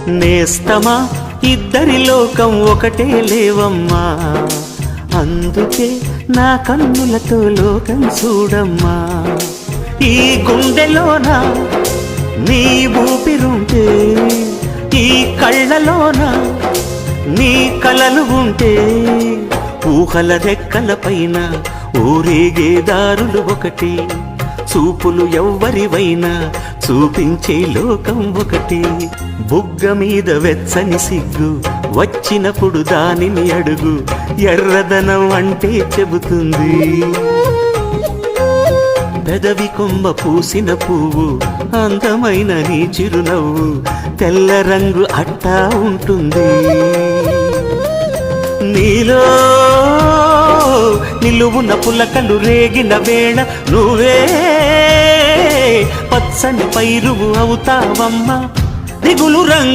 నేస్తమా ఇద్దరి లోకం ఒకటే లేవమ్మా, అందుకే నా కన్నులతో లోకం చూడమ్మా. ఈ గుండెలోన నీ ఊపిరుంటే, ఈ కళ్ళలోన నీ కలలు ఉంటే, ఊహల రెక్కల పైన ఊరేగే దారులు ఒకటి, చూపులు ఎవ్వరివైనా చూపించే లోకం ఒకటి. బుగ్గ మీద వెచ్చని సిగ్గు వచ్చినప్పుడు దానిని అడుగు, ఎర్రదనం అంటే చెబుతుంది. పెదవి కొమ్మ పూసిన పువ్వు అందమైన నీ చిరునవ్వు, తెల్ల రంగు అట్టా ఉంటుంది. నీలో నిలువున పులకలు రేగిన వేళ నువ్వే పచ్చని పైరువు అవుతావమ్మా. దిగులు రంగు